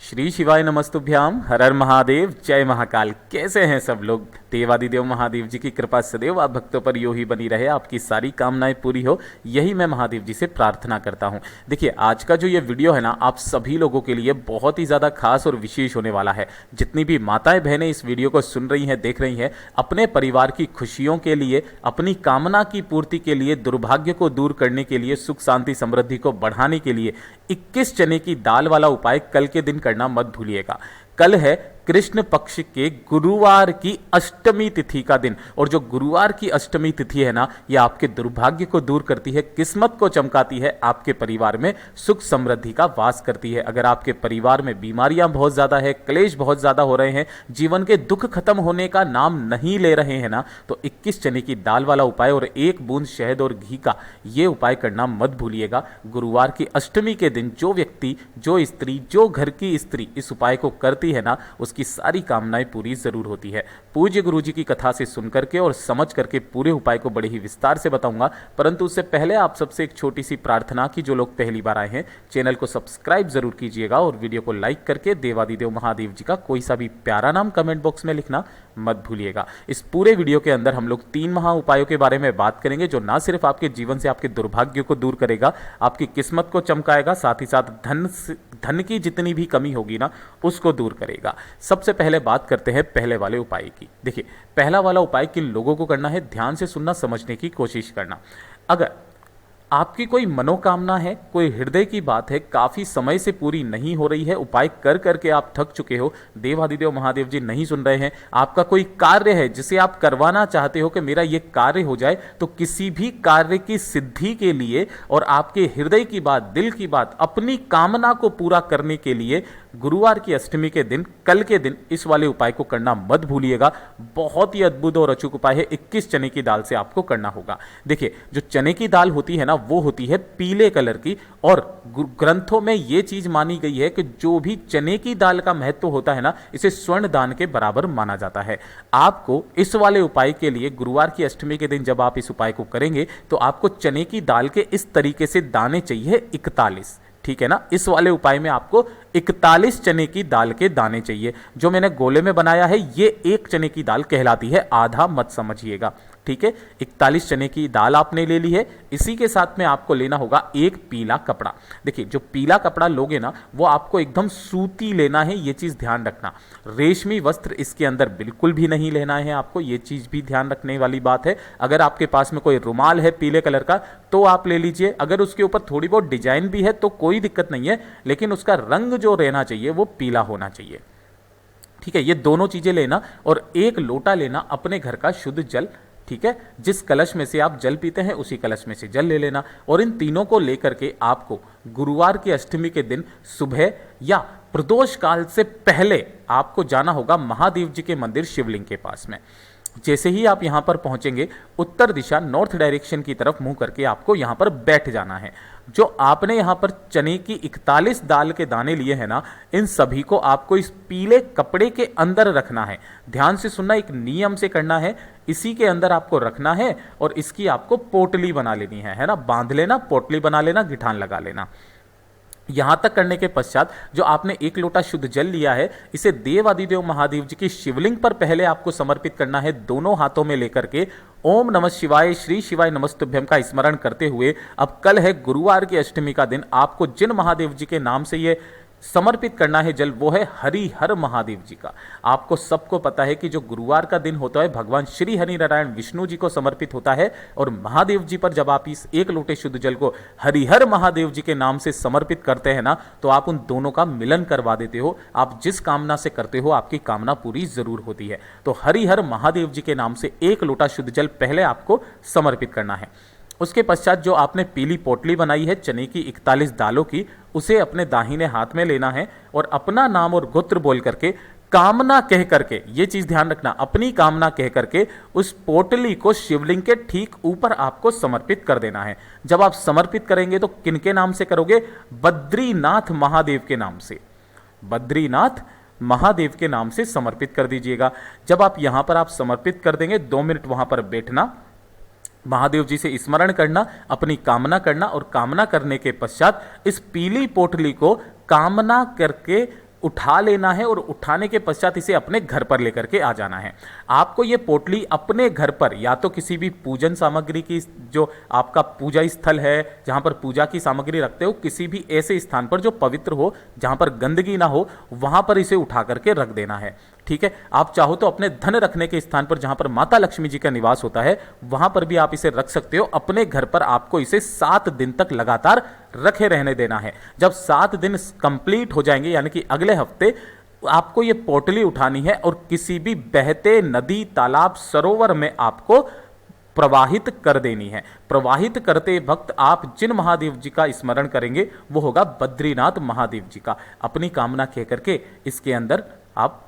श्री शिवाय नमस्तुभ्याम। हर हर महादेव, जय महाकाल। कैसे हैं सब लोग? देवादिदेव महादेव जी की कृपा सदैव आप भक्तों पर यूं ही बनी रहे, आपकी सारी कामनाएं पूरी हो, यही मैं महादेव जी से प्रार्थना करता हूं। देखिए, आज का जो ये वीडियो है ना, आप सभी लोगों के लिए बहुत ही ज़्यादा खास और विशेष होने वाला है। जितनी भी माताएं बहनें इस वीडियो को सुन रही हैं, देख रही हैं, अपने परिवार की खुशियों के लिए, अपनी कामना की पूर्ति के लिए, दुर्भाग्य को दूर करने के लिए, सुख शांति समृद्धि को बढ़ाने के लिए 21 चने की दाल वाला उपाय कल के दिन करना मत भूलिएगा। कल है कृष्ण पक्ष के गुरुवार की अष्टमी तिथि का दिन, और जो गुरुवार की अष्टमी तिथि है ना, यह आपके दुर्भाग्य को दूर करती है, किस्मत को चमकाती है, आपके परिवार में सुख समृद्धि का वास करती है। अगर आपके परिवार में बीमारियां बहुत ज्यादा है, क्लेश बहुत ज्यादा हो रहे हैं, जीवन के दुख खत्म होने का नाम नहीं ले रहे हैं ना, तो 21 चने की दाल वाला उपाय और 1 बूंद शहद और घी का ये उपाय करना मत भूलिएगा। गुरुवार की अष्टमी के दिन जो व्यक्ति, जो स्त्री, जो घर की स्त्री इस उपाय को करती है ना, की सारी कामनाएं पूरी जरूर होती है। पूज्य गुरु जी की कथा से सुन करके और समझ करके पूरे उपाय को बड़े ही विस्तार से बताऊंगा, परंतु उससे पहले आप सबसे एक छोटी सी प्रार्थना की, जो लोग पहली बार आए हैं चैनल को सब्सक्राइब जरूर कीजिएगा और वीडियो को लाइक करके देवादिदेव महादेव जी का कोई सा भी प्यारा नाम कमेंट बॉक्स में लिखना मत भूलिएगा। इस पूरे वीडियो के अंदर हम लोग 3 महा उपायों के बारे में बात करेंगे, जो ना सिर्फ आपके जीवन से आपके दुर्भाग्य को दूर करेगा, आपकी किस्मत को चमकाएगा, साथ ही साथ धन की जितनी भी कमी होगी ना, उसको दूर करेगा। सबसे पहले बात करते हैं पहले वाले उपाय की। देखिए, पहला वाला उपाय किन लोगों को करना है, ध्यान से सुनना, समझने की कोशिश करना। अगर आपकी कोई मनोकामना है, कोई हृदय की बात है, काफी समय से पूरी नहीं हो रही है, उपाय कर करके आप थक चुके हो, देवादिदेव महादेव जी नहीं सुन रहे हैं, आपका कोई कार्य है जिसे आप करवाना चाहते हो कि मेरा ये कार्य हो जाए, तो किसी भी कार्य की सिद्धि के लिए और आपके हृदय की बात, दिल की बात, अपनी कामना को पूरा करने के लिए गुरुवार की अष्टमी के दिन, कल के दिन इस वाले उपाय को करना मत भूलिएगा। बहुत ही अद्भुत और अचूक उपाय है। 21 चने की दाल से आपको करना होगा। देखिए, जो चने की दाल होती है ना, वो होती है पीले कलर की, और ग्रंथों में ये चीज मानी गई है कि जो भी चने की दाल का महत्व होता है ना, इसे स्वर्ण दान के बराबर माना जाता है। आपको इस वाले उपाय के लिए गुरुवार की अष्टमी के दिन जब आप इस उपाय को करेंगे, तो आपको चने की दाल के इस तरीके से दाने चाहिए 41। ठीक है ना? इस वाले उपाय में आपको 41 चने की दाल के दाने चाहिए। जो मैंने गोले में बनाया है, ये 1 चने की दाल कहलाती है, आधा मत समझिएगा। ठीक है, 41 चने की दाल आपने ले ली है। इसी के साथ में आपको लेना होगा एक पीला कपड़ा। देखिए, जो पीला कपड़ा लोगे ना, वो आपको एकदम सूती लेना है, ये चीज ध्यान रखना। रेशमी वस्त्र इसके अंदर बिल्कुल भी नहीं लेना है आपको, ये चीज भी ध्यान रखने वाली बात है। अगर आपके पास में कोई रुमाल है पीले कलर का, तो आप ले लीजिए। अगर उसके ऊपर थोड़ी बहुत डिजाइन भी है तो कोई दिक्कत नहीं है, लेकिन उसका रंग जो रहना चाहिए वो पीला होना चाहिए। ठीक है, ये दोनों चीजें लेना, और एक लोटा लेना अपने घर का शुद्ध जल। ठीक है, जिस कलश में से आप जल पीते हैं उसी कलश में से जल ले लेना, और इन तीनों को लेकर के आपको गुरुवार की अष्टमी के दिन सुबह या प्रदोष काल से पहले आपको जाना होगा महादेव जी के मंदिर शिवलिंग के पास में। जैसे ही आप यहां पर पहुंचेंगे, उत्तर दिशा, नॉर्थ डायरेक्शन की तरफ मुंह करके आपको यहां पर बैठ जाना है। जो आपने यहां पर चने की 41 दाल के दाने लिए हैं ना, इन सभी को आपको इस पीले कपड़े के अंदर रखना है। ध्यान से सुनना, एक नियम से करना है। इसी के अंदर आपको रखना है, और इसकी आपको पोटली बना लेनी है ना? बांध लेना, पोटली बना लेना, गिठान लगा लेना। यहां तक करने के पश्चात जो आपने 1 लोटा शुद्ध जल लिया है, इसे देवादिदेव महादेव जी की शिवलिंग पर पहले आपको समर्पित करना है, दोनों हाथों में लेकर के ओम नमः शिवाय, श्री शिवाय नमस्तुभ्यम का स्मरण करते हुए। अब कल है गुरुवार की अष्टमी का दिन, आपको जिन महादेव जी के नाम से ये समर्पित करना है जल, वो है हरिहर महादेव जी का। आपको सबको पता है कि जो गुरुवार का दिन होता है, भगवान श्री हरि नारायण विष्णु जी को समर्पित होता है, और महादेव जी पर जब आप इस 1 लोटे शुद्ध जल को हरिहर महादेव जी के नाम से समर्पित करते हैं ना, तो आप उन दोनों का मिलन करवा देते हो। आप जिस कामना से करते हो, आपकी कामना पूरी जरूर होती है। तो हरिहर महादेव जी के नाम से 1 लोटा शुद्ध जल पहले आपको समर्पित करना है। उसके पश्चात जो आपने पीली पोटली बनाई है चने की 41 दालों की, उसे अपने दाहिने हाथ में लेना है, और अपना नाम और गोत्र बोल करके, कामना कह करके, ये चीज ध्यान रखना, अपनी कामना कह करके उस पोटली को शिवलिंग के ठीक ऊपर आपको समर्पित कर देना है। जब आप समर्पित करेंगे तो किनके नाम से करोगे? बद्रीनाथ महादेव के नाम से। बद्रीनाथ महादेव के नाम से समर्पित कर दीजिएगा। जब आप यहां पर आप समर्पित कर देंगे, 2 मिनट वहां पर बैठना, महादेव जी से स्मरण करना, अपनी कामना करना, और कामना करने के पश्चात इस पीली पोटली को कामना करके उठा लेना है और उठाने के पश्चात इसे अपने घर पर लेकर के आ जाना है। आपको ये पोटली अपने घर पर या तो किसी भी पूजन सामग्री की, जो आपका पूजा स्थल है जहां पर पूजा की सामग्री रखते हो, किसी भी ऐसे स्थान पर जो पवित्र हो, जहां पर गंदगी ना हो, वहां पर इसे उठा करके रख देना है। ठीक है, आप चाहो तो अपने धन रखने के स्थान पर जहां पर माता लक्ष्मी जी का निवास होता है वहां पर भी आप इसे रख सकते हो। अपने घर पर आपको इसे 7 दिन तक लगातार रखे रहने देना है। जब 7 दिन कंप्लीट हो जाएंगे, यानी कि अगले हफ्ते, आपको ये पोटली उठानी है और किसी भी बहते नदी, तालाब, सरोवर में आपको प्रवाहित कर देनी है। प्रवाहित करते वक्त आप जिन महादेव जी का स्मरण करेंगे वो होगा बद्रीनाथ महादेव जी का। अपनी कामना कह करके इसके अंदर आप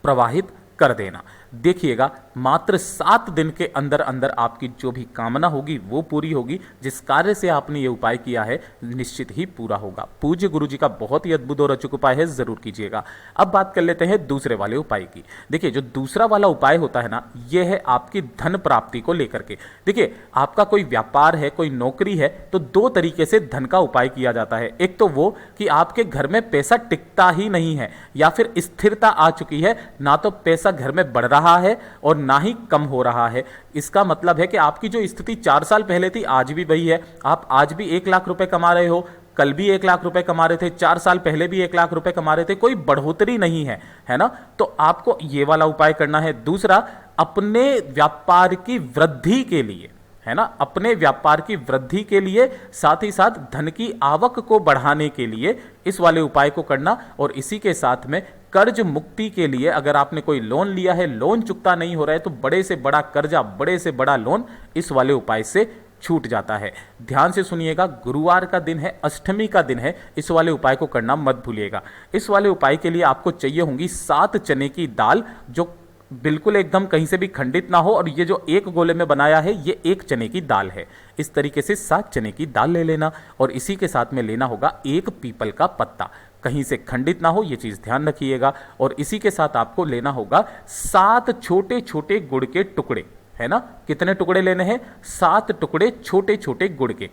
प्रवाहित कर देना। देखिएगा, मात्र 7 दिन के अंदर अंदर आपकी जो भी कामना होगी वो पूरी होगी। जिस कार्य से आपने ये उपाय किया है निश्चित ही पूरा होगा। पूज्य गुरु जी का बहुत ही अद्भुत और अचूक उपाय है, जरूर कीजिएगा। अब बात कर लेते हैं दूसरे वाले उपाय की। देखिए, जो दूसरा वाला उपाय होता है ना, ये है आपकी धन प्राप्ति को लेकर के। देखिए, आपका कोई व्यापार है, कोई नौकरी है, तो 2 तरीके से धन का उपाय किया जाता है। एक तो वो कि आपके घर में पैसा टिकता ही नहीं है या फिर स्थिरता आ चुकी है, ना तो पैसा घर में बढ़ रहा है और ना ही कम हो रहा है। इसका मतलब है कि आपकी जो स्थिति 4 साल पहले थी आज भी वही है। आप आज भी 1 लाख रुपए कमा रहे हो, कल भी 1 लाख रुपए कमा रहे थे, 4 साल पहले भी 1 लाख रुपए कमा रहे थे, कोई बढ़ोतरी नहीं है, है ना। तो आपको ये वाला उपाय करना है। दूसरा, अपने व्यापार की वृद्धि के लिए, है ना, अपने व्यापार की वृद्धि के लिए, साथ ही साथ धन की आवक को बढ़ाने के लिए इस वाले उपाय को करना। और इसी के साथ में कर्ज मुक्ति के लिए, अगर आपने कोई लोन लिया है, लोन चुकता नहीं हो रहा है, तो बड़े से बड़ा कर्जा, बड़े से बड़ा लोन इस वाले उपाय से छूट जाता है। ध्यान से सुनिएगा, गुरुवार का दिन है, अष्टमी का दिन है, इस वाले उपाय को करना मत भूलिएगा। इस वाले उपाय के लिए आपको चाहिए होंगी 7 चने की दाल, जो बिल्कुल एकदम कहीं से भी खंडित ना हो। और ये जो एक गोले में बनाया है ये 1 चने की दाल है। इस तरीके से 7 चने की दाल ले लेना और इसी के साथ में लेना होगा 1 पीपल का पत्ता, कहीं से खंडित ना हो, ये चीज ध्यान रखिएगा। और इसी के साथ आपको लेना होगा 7 छोटे छोटे गुड़ के टुकड़े, है ना। कितने टुकड़े लेने हैं? 7 टुकड़े छोटे छोटे गुड़ के।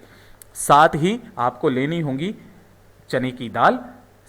साथ ही आपको लेनी होंगी चने की दाल,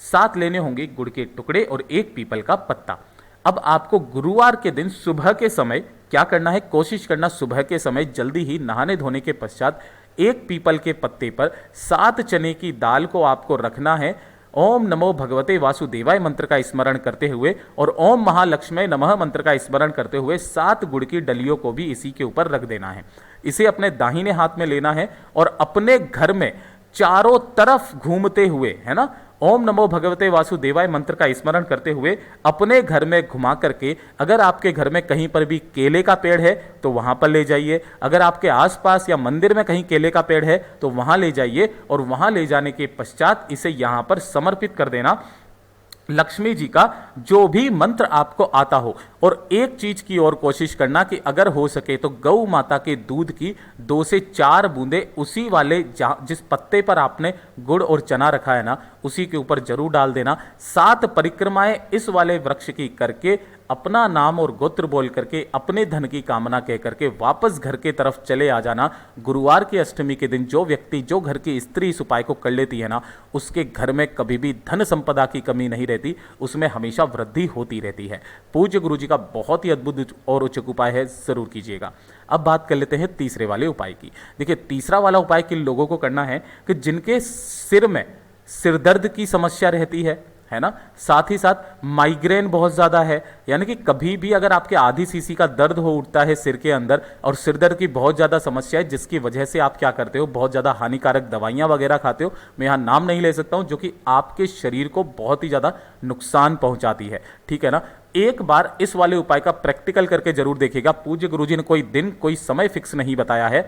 7 लेने होंगे गुड़ के टुकड़े और 1 पीपल का पत्ता। अब आपको गुरुवार के दिन सुबह के समय क्या करना है? कोशिश करना सुबह के समय जल्दी ही नहाने धोने के पश्चात 1 पीपल के पत्ते पर 7 चने की दाल को आपको रखना है। ओम नमो भगवते वासुदेवाय मंत्र का स्मरण करते हुए और ओम महालक्ष्मी नमः मंत्र का स्मरण करते हुए 7 गुड़ की डलियों को भी इसी के ऊपर रख देना है। इसे अपने दाहिने हाथ में लेना है और अपने घर में चारों तरफ घूमते हुए, है ना, ओम नमो भगवते वासुदेवाय मंत्र का स्मरण करते हुए अपने घर में घुमा करके, अगर आपके घर में कहीं पर भी केले का पेड़ है तो वहां पर ले जाइए। अगर आपके आसपास या मंदिर में कहीं केले का पेड़ है तो वहां ले जाइए और वहां ले जाने के पश्चात इसे यहां पर समर्पित कर देना लक्ष्मी जी का, जो भी मंत्र आपको आता हो। और एक चीज की और कोशिश करना कि अगर हो सके तो गौ माता के दूध की 2 से 4 बूंदे उसी वाले जिस पत्ते पर आपने गुड़ और चना रखा है ना, उसी के ऊपर जरूर डाल देना। 7 परिक्रमाएं इस वाले वृक्ष की करके अपना नाम और गोत्र बोल करके अपने धन की कामना कह करके वापस घर के तरफ चले आ जाना। गुरुवार की अष्टमी के दिन जो व्यक्ति, जो घर की स्त्री इस उपाय को कर लेती है ना, उसके घर में कभी भी धन संपदा की कमी नहीं रहती, उसमें हमेशा वृद्धि होती रहती है। पूज्य गुरु जी का बहुत ही अद्भुत और उच्च उपाय है, जरूर कीजिएगा। अब बात कर लेते हैं तीसरे वाले उपाय की। देखिए, तीसरा वाला उपाय किन लोगों को करना है कि जिनके सिर में सिरदर्द की समस्या रहती है ना, साथ ही साथ माइग्रेन बहुत ज़्यादा है, यानी कि कभी भी अगर आपके आधी सीसी का दर्द हो उठता है सिर के अंदर और सिर दर्द की बहुत ज़्यादा समस्या है, जिसकी वजह से आप क्या करते हो, बहुत ज़्यादा हानिकारक दवाइयाँ वगैरह खाते हो, मैं यहाँ नाम नहीं ले सकता हूँ, जो कि आपके शरीर को बहुत ही ज़्यादा नुकसान पहुँचाती है, ठीक है ना। एक बार इस वाले उपाय का प्रैक्टिकल करके जरूर देखिएगा। पूज्य गुरुजी ने कोई दिन, कोई समय फिक्स नहीं बताया है,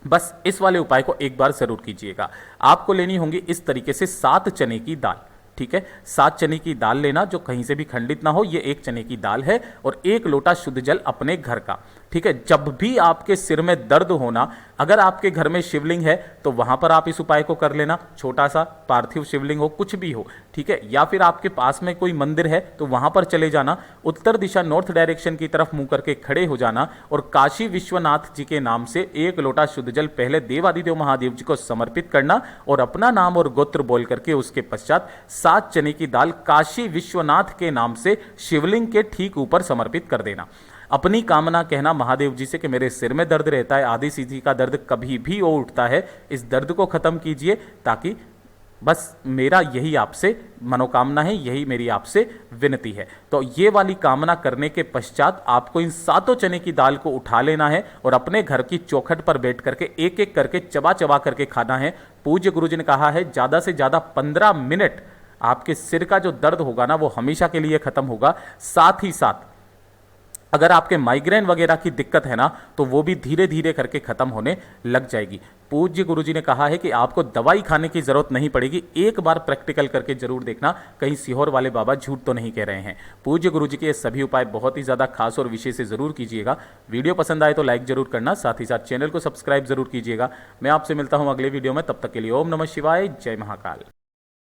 बस इस वाले उपाय को एक बार जरूर कीजिएगा। आपको लेनी होंगी इस तरीके से 7 चने की दाल, ठीक है। 7 चने की दाल लेना जो कहीं से भी खंडित ना हो, ये 1 चने की दाल है और 1 लोटा शुद्ध जल अपने घर का, ठीक है। जब भी आपके सिर में दर्द होना, अगर आपके घर में शिवलिंग है तो वहां पर आप इस उपाय को कर लेना, छोटा सा पार्थिव शिवलिंग हो, कुछ भी हो, ठीक है। या फिर आपके पास में कोई मंदिर है तो वहां पर चले जाना, उत्तर दिशा नॉर्थ डायरेक्शन की तरफ मुंह करके खड़े हो जाना और काशी विश्वनाथ जी के नाम से 1 लोटा शुद्ध जल पहले देवादिदेव महादेव जी को समर्पित करना और अपना नाम और गोत्र बोल करके उसके पश्चात 7 चने की दाल काशी विश्वनाथ के नाम से शिवलिंग के ठीक ऊपर समर्पित कर देना। अपनी कामना कहना महादेव जी से कि मेरे सिर में दर्द रहता है, आदि सीधी का दर्द कभी भी वो उठता है, इस दर्द को खत्म कीजिए, ताकि बस मेरा यही आपसे मनोकामना है, यही मेरी आपसे विनती है। तो ये वाली कामना करने के पश्चात आपको इन 7 चने की दाल को उठा लेना है और अपने घर की चौखट पर बैठ करके एक एक करके चबा चबा करके खाना है। पूज्य गुरु जी ने कहा है ज़्यादा से ज़्यादा 15 मिनट आपके सिर का जो दर्द होगा ना वो हमेशा के लिए खत्म होगा। साथ ही साथ अगर आपके माइग्रेन वगैरह की दिक्कत है ना तो वो भी धीरे धीरे करके खत्म होने लग जाएगी। पूज्य गुरुजी ने कहा है कि आपको दवाई खाने की जरूरत नहीं पड़ेगी, एक बार प्रैक्टिकल करके जरूर देखना, कहीं सीहोर वाले बाबा झूठ तो नहीं कह रहे हैं। पूज्य गुरुजी के ये सभी उपाय बहुत ही ज्यादा खास और विशेष से जरूर कीजिएगा। वीडियो पसंद आए तो लाइक जरूर करना, साथ ही साथ चैनल को सब्सक्राइब जरूर कीजिएगा। मैं आपसे मिलता हूं अगले वीडियो में, तब तक के लिए ओम नमः शिवाय, जय महाकाल।